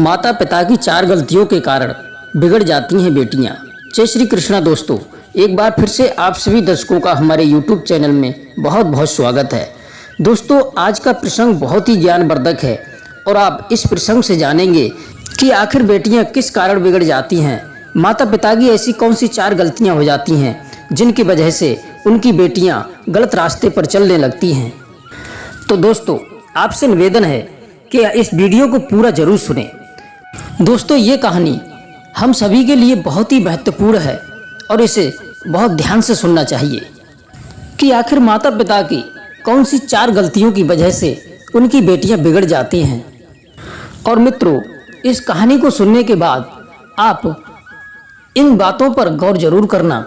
माता पिता की 4 गलतियों के कारण बिगड़ जाती हैं बेटियां। जय श्री कृष्णा दोस्तों, एक बार फिर से आप सभी दर्शकों का हमारे YouTube चैनल में बहुत बहुत स्वागत है। दोस्तों, आज का प्रसंग बहुत ही ज्ञानवर्धक है और आप इस प्रसंग से जानेंगे कि आखिर बेटियां किस कारण बिगड़ जाती हैं। माता पिता की ऐसी कौन सी 4 गलतियां हो जाती हैं जिनकी वजह से उनकी बेटियां गलत रास्ते पर चलने लगती हैं। तो दोस्तों, आपसे निवेदन है कि इस वीडियो को पूरा जरूर सुनें। दोस्तों, ये कहानी हम सभी के लिए बहुत ही महत्वपूर्ण है और इसे बहुत ध्यान से सुनना चाहिए कि आखिर माता पिता की कौन सी 4 गलतियों की वजह से उनकी बेटियां बिगड़ जाती हैं। और मित्रों, इस कहानी को सुनने के बाद आप इन बातों पर गौर जरूर करना।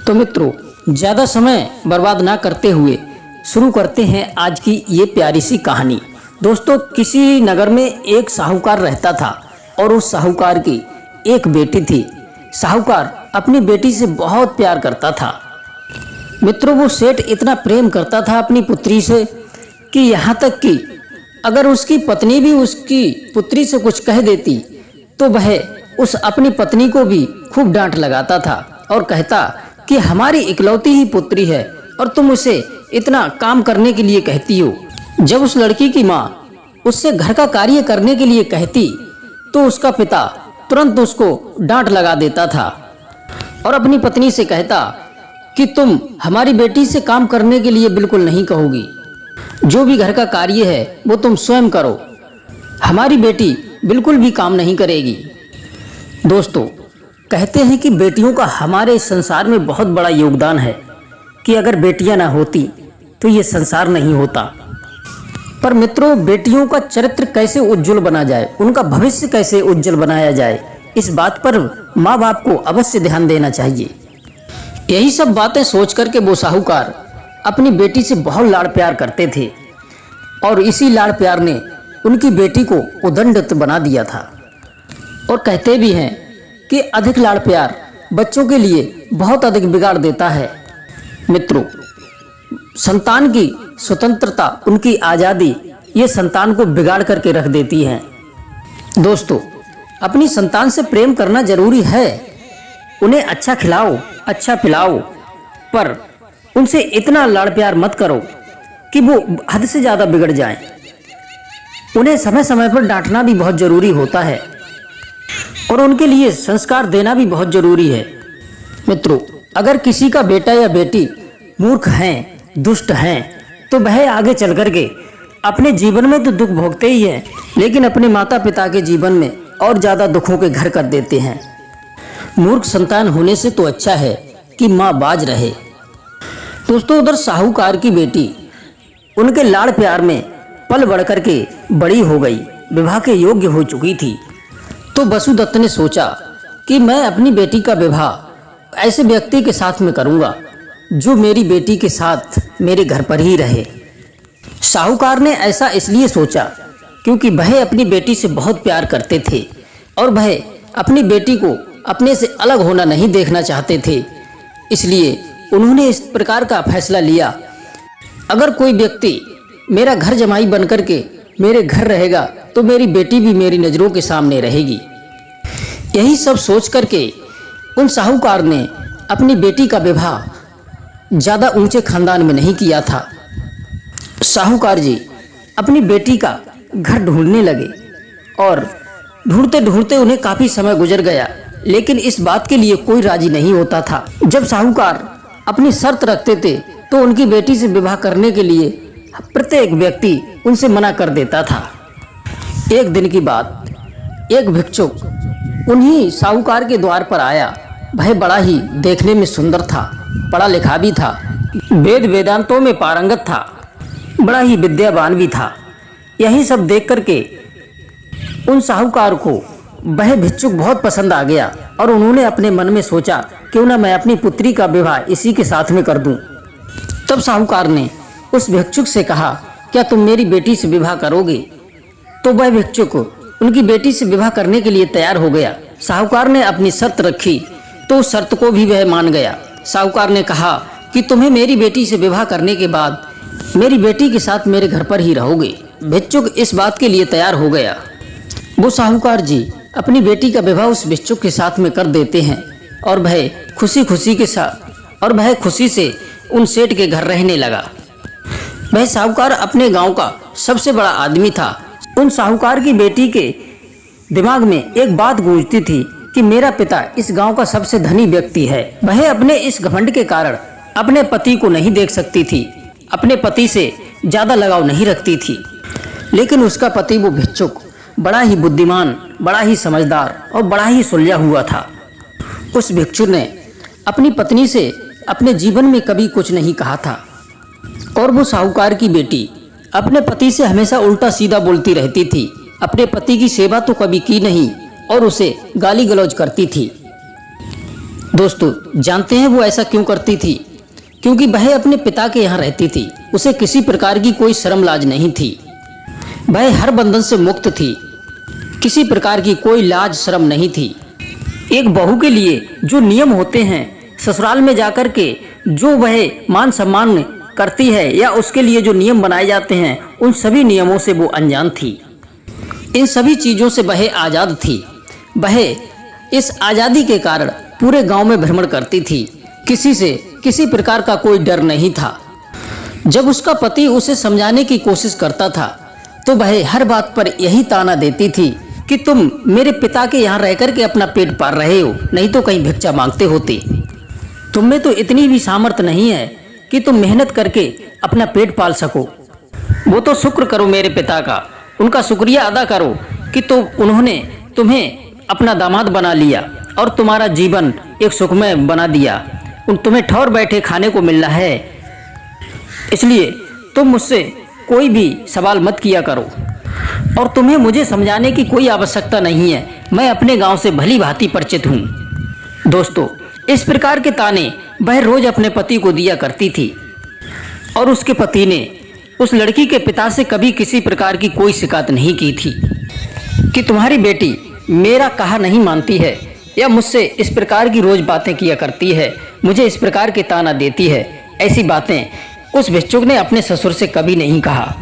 तो मित्रों, ज़्यादा समय बर्बाद ना करते हुए शुरू करते हैं आज की ये प्यारी सी कहानी। दोस्तों, किसी नगर में एक साहूकार रहता था और उस साहूकार की एक बेटी थी। साहूकार अपनी बेटी से बहुत प्यार करता था। मित्रों, वो सेठ इतना प्रेम करता था अपनी पुत्री से कि यहाँ तक कि अगर उसकी पत्नी भी उसकी पुत्री से कुछ कह देती तो वह उस अपनी पत्नी को भी खूब डांट लगाता था और कहता कि हमारी इकलौती ही पुत्री है और तुम उसे इतना काम करने के लिए कहती हो। जब उस लड़की की माँ उससे घर का कार्य करने के लिए कहती तो उसका पिता तुरंत उसको डांट लगा देता था और अपनी पत्नी से कहता कि तुम हमारी बेटी से काम करने के लिए बिल्कुल नहीं कहोगी, जो भी घर का कार्य है वो तुम स्वयं करो, हमारी बेटी बिल्कुल भी काम नहीं करेगी। दोस्तों, कहते हैं कि बेटियों का हमारे इस संसार में बहुत बड़ा योगदान है कि अगर बेटियां ना होती तो ये संसार नहीं होता। पर मित्रों, बेटियों का चरित्र कैसे उज्जवल बना जाए, उनका भविष्य कैसे उज्जवल बनाया जाए, इस बात पर माँ बाप को अवश्य ध्यान देना चाहिए। यही सब बातें सोच करके वो साहूकार अपनी बेटी से बहुत लाड़ प्यार करते थे और इसी लाड़ प्यार ने उनकी बेटी को उद्दंड बना दिया था। और कहते भी हैं कि अधिक लाड़ प्यार बच्चों के लिए बहुत अधिक बिगाड़ देता है। मित्रों, संतान की स्वतंत्रता, उनकी आज़ादी, ये संतान को बिगाड़ करके रख देती है। दोस्तों, अपनी संतान से प्रेम करना जरूरी है, उन्हें अच्छा खिलाओ, अच्छा पिलाओ, पर उनसे इतना लाड़ प्यार मत करो कि वो हद से ज़्यादा बिगड़ जाएं। उन्हें समय समय पर डांटना भी बहुत ज़रूरी होता है और उनके लिए संस्कार देना भी बहुत ज़रूरी है। मित्रों, अगर किसी का बेटा या बेटी मूर्ख हैं, दुष्ट हैं, तो वह आगे चल करके अपने जीवन में तो दुख भोगते ही हैं, लेकिन अपने माता पिता के जीवन में और ज़्यादा दुखों के घर कर देते हैं। मूर्ख संतान होने से तो अच्छा है कि माँ बाज रहे। दोस्तों, उधर साहूकार की बेटी उनके लाड़ प्यार में पल बढ़ करके बड़ी हो गई, विवाह के योग्य हो चुकी थी। तो वसुदत्त ने सोचा कि मैं अपनी बेटी का विवाह ऐसे व्यक्ति के साथ में करूँगा जो मेरी बेटी के साथ मेरे घर पर ही रहे। साहूकार ने ऐसा इसलिए सोचा क्योंकि वह अपनी बेटी से बहुत प्यार करते थे और वह अपनी बेटी को अपने से अलग होना नहीं देखना चाहते थे। इसलिए उन्होंने इस प्रकार का फैसला लिया, अगर कोई व्यक्ति मेरा घर जमाई बन करके मेरे घर रहेगा तो मेरी बेटी भी मेरी नज़रों के सामने रहेगी। यही सब सोच करके उन साहूकार ने अपनी बेटी का विवाह ज़्यादा ऊंचे खानदान में नहीं किया था। साहूकार जी अपनी बेटी का घर ढूंढने लगे और ढूंढते ढूंढते उन्हें काफ़ी समय गुजर गया, लेकिन इस बात के लिए कोई राजी नहीं होता था। जब साहूकार अपनी शर्त रखते थे तो उनकी बेटी से विवाह करने के लिए प्रत्येक व्यक्ति उनसे मना कर देता था। एक दिन की बात, एक भिक्षुक उन्हीं साहूकार के द्वार पर आया। वह बड़ा ही देखने में सुंदर था, पढ़ा लिखा भी था, वेद वेदांतों में पारंगत था, बड़ा ही विद्यावान भी था। यही सब देख करके उन साहूकार को वह भिक्षुक बहुत पसंद आ गया और उन्होंने अपने मन में सोचा क्यों ना मैं अपनी पुत्री का विवाह इसी के साथ में कर दूं। तब साहूकार ने उस भिक्षुक से कहा, क्या तुम मेरी बेटी से विवाह करोगे? तो वह भिक्षुक उनकी बेटी से विवाह करने के लिए तैयार हो गया। साहूकार ने अपनी शर्त रखी तो उस शर्त को भी वह मान गया। साहूकार ने कहा कि तुम्हें मेरी बेटी से विवाह करने के बाद मेरी बेटी के साथ मेरे घर पर ही रहोगे। भिक्षुक इस बात के लिए तैयार हो गया। वो साहूकार जी अपनी बेटी का विवाह उस भिक्षुक के साथ में कर देते हैं और वह खुशी से उन सेठ के घर रहने लगा। वह साहूकार अपने गांव का सबसे बड़ा आदमी था। उन साहूकार की बेटी के दिमाग में एक बात गूंजती थी कि मेरा पिता इस गांव का सबसे धनी व्यक्ति है। वह अपने इस घमंड के कारण अपने पति को नहीं देख सकती थी, अपने पति से ज्यादा लगाव नहीं रखती थी। लेकिन उसका पति वो भिक्षुक बड़ा ही बुद्धिमान, बड़ा ही समझदार और बड़ा ही सुलझा हुआ था। उस भिक्षुक ने अपनी पत्नी से अपने जीवन में कभी कुछ नहीं कहा था और वो साहूकार की बेटी अपने पति से हमेशा उल्टा सीधा बोलती रहती थी। अपने पति की सेवा तो कभी की नहीं और उसे गाली गलौज करती थी। दोस्तों, जानते हैं वो ऐसा क्यों करती थी? क्योंकि वह अपने पिता के यहाँ रहती थी। उसे किसी प्रकार की कोई शर्म लाज नहीं थी। वह हर बंधन से मुक्त थी, किसी प्रकार की कोई लाज शर्म नहीं थी। एक बहू के लिए जो नियम होते हैं, ससुराल में जाकर के जो वह मान सम्मान करती है या उसके लिए जो नियम बनाए जाते हैं, उन सभी नियमों से वो अनजान थी। इन सभी चीज़ों से वह आज़ाद थी। वह इस आज़ादी के कारण पूरे गांव में भ्रमण करती थी। किसी से किसी प्रकार का कोई डर नहीं था। जब उसका पति उसे समझाने की कोशिश करता था तो वह हर बात पर यही ताना देती थी कि तुम मेरे पिता के यहाँ रह करके अपना पेट पाल रहे हो, नहीं तो कहीं भिक्षा मांगते होते। तुम में तो इतनी भी सामर्थ्य नहीं है कि तुम मेहनत करके अपना पेट पाल सको। वो तो शुक्र करो मेरे पिता का, उनका शुक्रिया अदा करो कि तो उन्होंने तुम्हें अपना दामाद बना लिया और तुम्हारा जीवन एक सुखमय बना दिया। तुम्हें ठौर बैठे खाने को मिल रहा है, इसलिए तुम मुझसे कोई भी सवाल मत किया करो और तुम्हें मुझे समझाने की कोई आवश्यकता नहीं है। मैं अपने गांव से भली भांति परिचित हूँ। दोस्तों, इस प्रकार के ताने वह रोज अपने पति को दिया करती थी और उसके पति ने उस लड़की के पिता से कभी किसी प्रकार की कोई शिकायत नहीं की थी कि तुम्हारी बेटी मेरा कहा नहीं मानती है या मुझसे इस प्रकार की रोज बातें किया करती है, मुझे इस प्रकार के ताना देती है। ऐसी बातें उस भिक्षुक ने अपने ससुर से कभी नहीं कहा।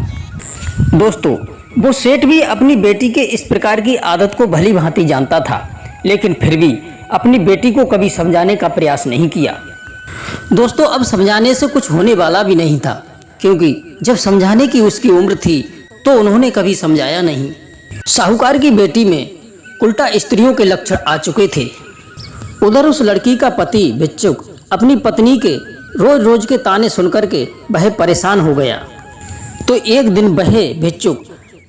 दोस्तों, वो सेठ भी अपनी बेटी के इस प्रकार की आदत को भली भांति जानता था, लेकिन फिर भी अपनी बेटी को कभी समझाने का प्रयास नहीं किया। दोस्तों, अब समझाने से कुछ होने वाला भी नहीं था, क्योंकि जब समझाने की उसकी उम्र थी तो उन्होंने कभी समझाया नहीं। साहूकार की बेटी में उल्टा स्त्रियों के लक्षण आ चुके थे। उधर उस लड़की का पति भिक्षुक अपनी पत्नी के रोज रोज के ताने सुनकर के वह परेशान हो गया। तो एक दिन वह भिक्षुक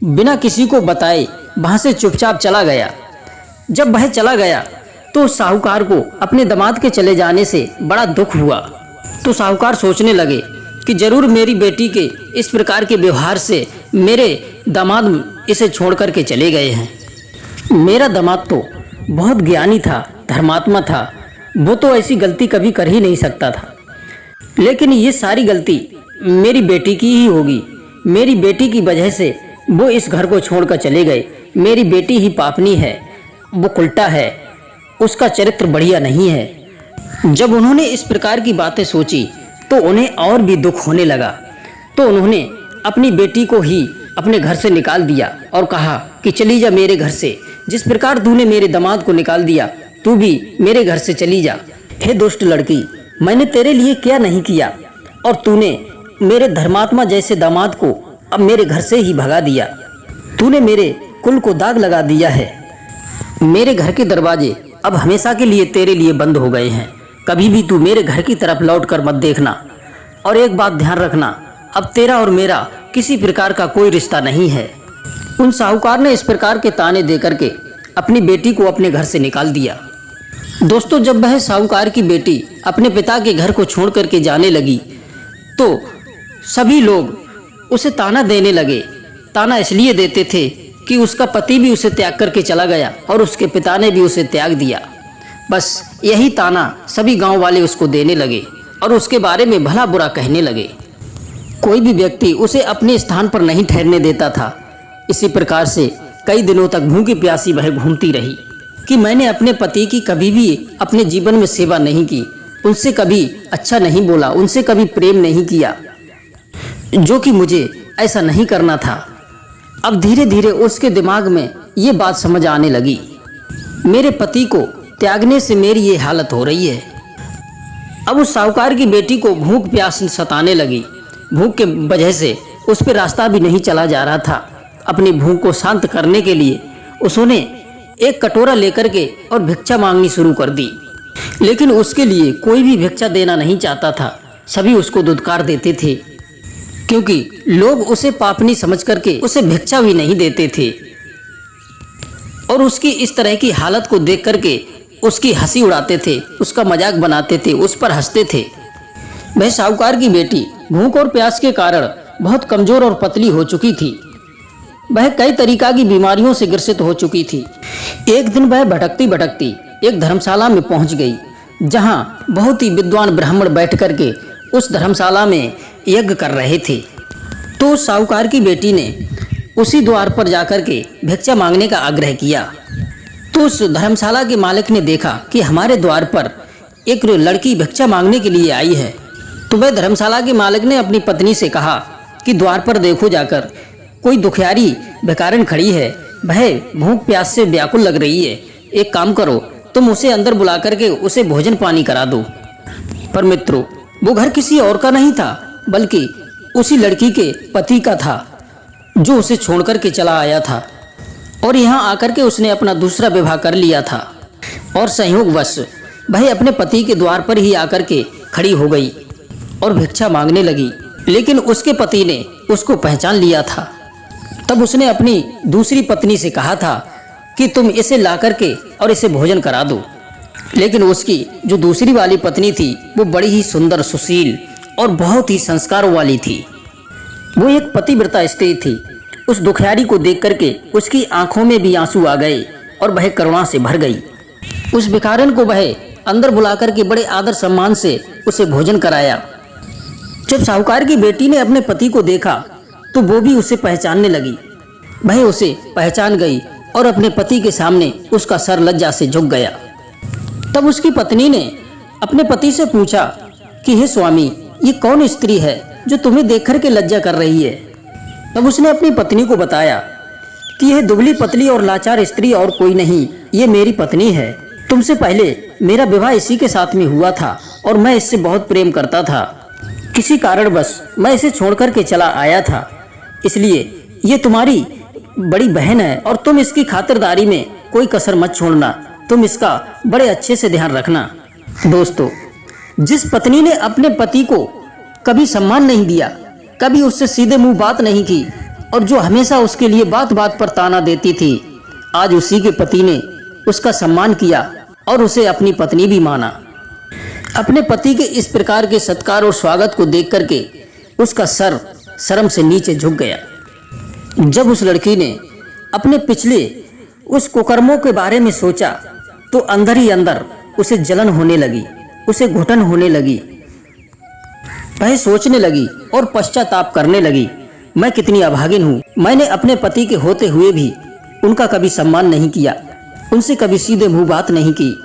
बिना किसी को बताए वहां से चुपचाप चला गया। जब वह चला गया तो साहूकार को अपने दामाद के चले जाने से बड़ा दुख हुआ। तो साहूकार सोचने लगे कि जरूर मेरी बेटी के इस प्रकार के व्यवहार से मेरे दामाद इसे छोड़ करके चले गए हैं। मेरा दामाद तो बहुत ज्ञानी था, धर्मात्मा था, वो तो ऐसी गलती कभी कर ही नहीं सकता था। लेकिन ये सारी गलती मेरी बेटी की ही होगी। मेरी बेटी की वजह से वो इस घर को छोड़कर चले गए। मेरी बेटी ही पापनी है, वो उल्टा है, उसका चरित्र बढ़िया नहीं है। जब उन्होंने इस प्रकार की बातें सोची तो उन्हें और भी दुख होने लगा। तो उन्होंने अपनी बेटी को ही अपने घर से निकाल दिया और कहा कि चली जा मेरे घर से, जिस प्रकार तूने मेरे दामाद को निकाल दिया, तू भी मेरे घर से चली जा। हे दुष्ट लड़की, मैंने तेरे लिए क्या नहीं किया और तूने मेरे धर्मात्मा जैसे दामाद को अब मेरे घर से ही भगा दिया। तूने मेरे कुल को दाग लगा दिया है। मेरे घर के दरवाजे अब हमेशा के लिए तेरे लिए बंद हो गए हैं। कभी भी तू मेरे घर की तरफ लौट कर मत देखना। और एक बात ध्यान रखना, अब तेरा और मेरा किसी प्रकार का कोई रिश्ता नहीं है। उन साहूकार ने इस प्रकार के ताने देकर के अपनी बेटी को अपने घर से निकाल दिया। दोस्तों, जब वह साहूकार की बेटी अपने पिता के घर को छोड़ करके जाने लगी तो सभी लोग उसे ताना देने लगे। ताना इसलिए देते थे कि उसका पति भी उसे त्याग करके चला गया और उसके पिता ने भी उसे त्याग दिया। बस यही ताना सभी गांव वाले उसको देने लगे और उसके बारे में भला बुरा कहने लगे। कोई भी व्यक्ति उसे अपने स्थान पर नहीं ठहरने देता था। इसी प्रकार से कई दिनों तक भूखी प्यासी वह घूमती रही कि मैंने अपने पति की कभी भी अपने जीवन में सेवा नहीं की, उनसे कभी अच्छा नहीं बोला, उनसे कभी प्रेम नहीं किया, जो कि मुझे ऐसा नहीं करना था। अब धीरे धीरे उसके दिमाग में ये बात समझ आने लगी। मेरे पति को त्यागने से मेरी ये हालत हो रही है। अब उस साहूकार की बेटी को भूख प्यास सताने लगी। भूख के वजह से उस पर रास्ता भी नहीं चला जा रहा था। अपनी भूख को शांत करने के लिए उसने एक कटोरा लेकर के और भिक्षा मांगनी शुरू कर दी। लेकिन उसके लिए कोई भी भिक्षा देना नहीं चाहता था। सभी उसको दुत्कार देते थे, क्योंकि लोग उसे पापनी समझ करके उसे भिक्षा भी नहीं देते थे। और उसकी इस तरह की हालत को देख करके उसकी हंसी उड़ाते थे, उसका मजाक बनाते थे, उस पर हंसते थे। वह साहूकार की बेटी भूख और प्यास के कारण बहुत कमजोर और पतली हो चुकी थी। वह कई तरीका की बीमारियों से ग्रसित हो चुकी थी। एक दिन वह भटकती भटकती एक धर्मशाला में पहुंच गई, जहां बहुत ही विद्वान ब्राह्मण बैठ करके उस धर्मशाला में यज्ञ कर रहे थे। तो उस साहूकार की बेटी ने उसी द्वार पर जाकर के भिक्षा मांगने का आग्रह किया। तो उस धर्मशाला के मालिक ने देखा कि हमारे द्वार पर एक लड़की भिक्षा मांगने के लिए आई है। तो वह धर्मशाला के मालिक ने अपनी पत्नी से कहा कि द्वार पर देखो जाकर, कोई दुखियारी भिखारिन खड़ी है, वह भूख प्यास से व्याकुल लग रही है। एक काम करो, तुम उसे अंदर बुला करके उसे भोजन पानी करा दो। पर मित्रों, वो घर किसी और का नहीं था, बल्कि उसी लड़की के पति का था, जो उसे छोड़ करके चला आया था और यहाँ आकर के उसने अपना दूसरा विवाह कर लिया था। और संयोगवश वह अपने पति के द्वार पर ही आकर के खड़ी हो गई और भिक्षा मांगने लगी। लेकिन उसके पति ने उसको पहचान लिया था। तब उसने अपनी दूसरी पत्नी से कहा था कि तुम इसे ला करके और इसे भोजन करा दो। लेकिन उसकी जो दूसरी वाली पत्नी थी वो बड़ी ही सुंदर, सुशील और बहुत ही संस्कारों वाली थी। वो एक पतिव्रता स्त्री थी। उस दुखियारी को देख करके उसकी आंखों में भी आंसू आ गए और वह करुणा से भर गई। उस भिखारिन को वह अंदर बुला करके बड़े आदर सम्मान से उसे भोजन कराया। जब साहूकार की बेटी ने अपने पति को देखा तो वो भी उसे पहचानने लगी। वह उसे पहचान गई और अपने पति के सामने उसका सर लज्जा से झुक गया। तब उसकी पत्नी ने अपने पति से पूछा कि हे स्वामी, ये कौन स्त्री है जो तुम्हें देख कर के लज्जा कर रही है? तब उसने अपनी पत्नी को बताया कि यह दुबली पतली और लाचार स्त्री और कोई नहीं, ये मेरी पत्नी है। तुमसे पहले मेरा विवाह इसी के साथ में हुआ था और मैं इससे बहुत प्रेम करता था। किसी कारणवश मैं इसे छोड़ करके चला आया था, इसलिए ये तुम्हारी बड़ी बहन है और तुम इसकी खातिरदारी में कोई कसर मत छोड़ना। तुम इसका बड़े अच्छे से ध्यान रखना। दोस्तों, जिस पत्नी ने अपने पति को कभी सम्मान नहीं दिया, कभी उससे सीधे मुंह बात नहीं की और जो हमेशा उसके लिए बात बात पर ताना देती थी, आज उसी के पति ने उसका सम्मान किया और उसे अपनी पत्नी भी माना। अपने पति के इस प्रकार के सत्कार और स्वागत को देख करके उसका सर शर्म से नीचे झुक गया। जब उस लड़की ने अपने पिछले उस कुकर्मों के बारे में सोचा तो अंदर ही अंदर उसे जलन होने लगी, उसे घुटन होने लगी। वह सोचने लगी और पश्चाताप करने लगी, मैं कितनी अभागिन हूँ। मैंने अपने पति के होते हुए भी उनका कभी सम्मान नहीं किया, उनसे कभी सीधे मुंह बात नहीं की,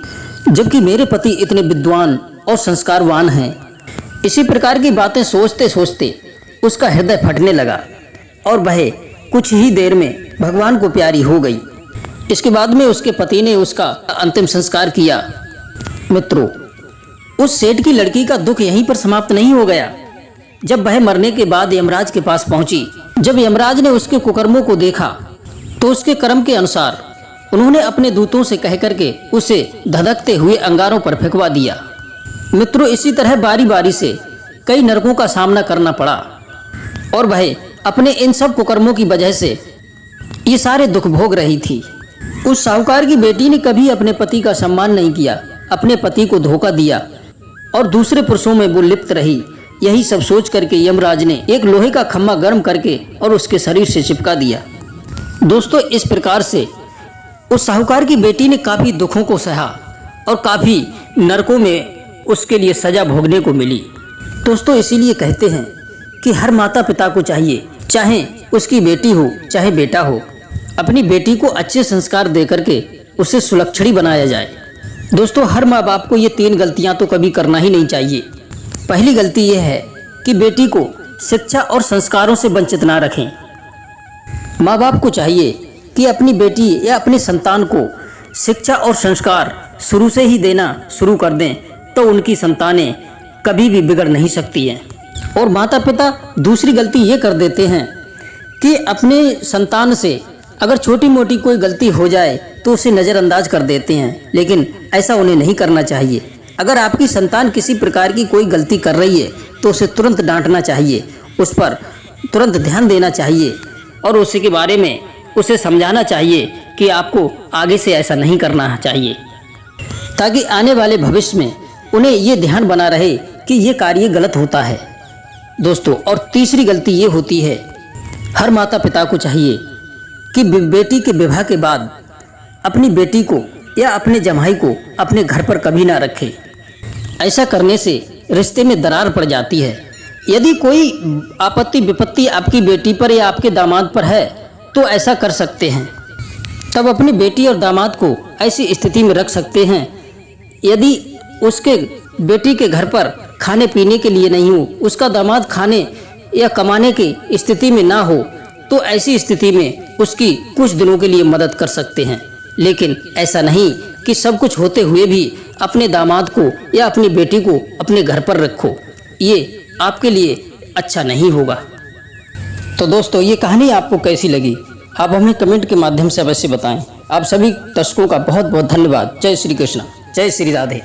जबकि मेरे पति इतने विद्वान और संस्कारवान हैं। इसी प्रकार की बातें सोचते सोचते उसका हृदय फटने लगा और वह कुछ ही देर में भगवान को प्यारी हो गई। इसके बाद में उसके पति ने उसका अंतिम संस्कार किया। मित्रों, उस सेठ की लड़की का दुख यहीं पर समाप्त नहीं हो गया। जब वह मरने के बाद यमराज के पास पहुंची, जब यमराज ने उसके कुकर्मों को देखा तो उसके कर्म के अनुसार उन्होंने अपने दूतों से कह करके उसे धधकते हुए अंगारों पर फेंकवा दिया। मित्रों, इसी तरह बारी बारी से कई नरकों का सामना करना पड़ा और वह अपने इन सब कुकर्मों की वजह से ये सारे दुख भोग रही थी। उस साहूकार की बेटी ने कभी अपने पति का सम्मान नहीं किया, अपने पति को धोखा दिया और दूसरे पुरुषों में वो लिप्त रही। यही सब सोच करके यमराज ने एक लोहे का खम्मा गर्म करके और उसके शरीर से चिपका दिया। दोस्तों, इस प्रकार से उस साहूकार की बेटी ने काफी दुखों को सहा और काफी नरकों में उसके लिए सजा भोगने को मिली। दोस्तों, इसीलिए कहते हैं कि हर माता पिता को चाहिए, चाहे उसकी बेटी हो चाहे बेटा हो, अपनी बेटी को अच्छे संस्कार दे करके उसे सुलक्षणी बनाया जाए। दोस्तों, हर माँ बाप को ये 3 गलतियाँ तो कभी करना ही नहीं चाहिए। पहली गलती यह है कि बेटी को शिक्षा और संस्कारों से वंचित ना रखें। माँ बाप को चाहिए कि अपनी बेटी या अपनी संतान को शिक्षा और संस्कार शुरू से ही देना शुरू कर दें तो उनकी संतानें कभी भी बिगड़ नहीं सकती हैं। और माता पिता दूसरी गलती ये कर देते हैं कि अपने संतान से अगर छोटी मोटी कोई गलती हो जाए तो उसे नज़रअंदाज कर देते हैं, लेकिन ऐसा उन्हें नहीं करना चाहिए। अगर आपकी संतान किसी प्रकार की कोई गलती कर रही है तो उसे तुरंत डांटना चाहिए, उस पर तुरंत ध्यान देना चाहिए और उसके बारे में उसे समझाना चाहिए कि आपको आगे से ऐसा नहीं करना चाहिए, ताकि आने वाले भविष्य में उन्हें ये ध्यान बना रहे कि ये कार्य गलत होता है दोस्तों। और तीसरी गलती ये होती है, हर माता पिता को चाहिए कि बेटी के विवाह के बाद अपनी बेटी को या अपने जमाई को अपने घर पर कभी ना रखे। ऐसा करने से रिश्ते में दरार पड़ जाती है। यदि कोई आपत्ति विपत्ति आपकी बेटी पर या आपके दामाद पर है तो ऐसा कर सकते हैं, तब अपनी बेटी और दामाद को ऐसी स्थिति में रख सकते हैं। यदि उसके बेटी के घर पर खाने पीने के लिए नहीं हो, उसका दामाद खाने या कमाने की स्थिति में ना हो, तो ऐसी स्थिति में उसकी कुछ दिनों के लिए मदद कर सकते हैं। लेकिन ऐसा नहीं कि सब कुछ होते हुए भी अपने दामाद को या अपनी बेटी को अपने घर पर रखो, ये आपके लिए अच्छा नहीं होगा। तो दोस्तों, ये कहानी आपको कैसी लगी आप हमें कमेंट के माध्यम से अवश्य बताएं। आप सभी दर्शकों का बहुत बहुत धन्यवाद। जय श्री कृष्ण, जय श्री राधे।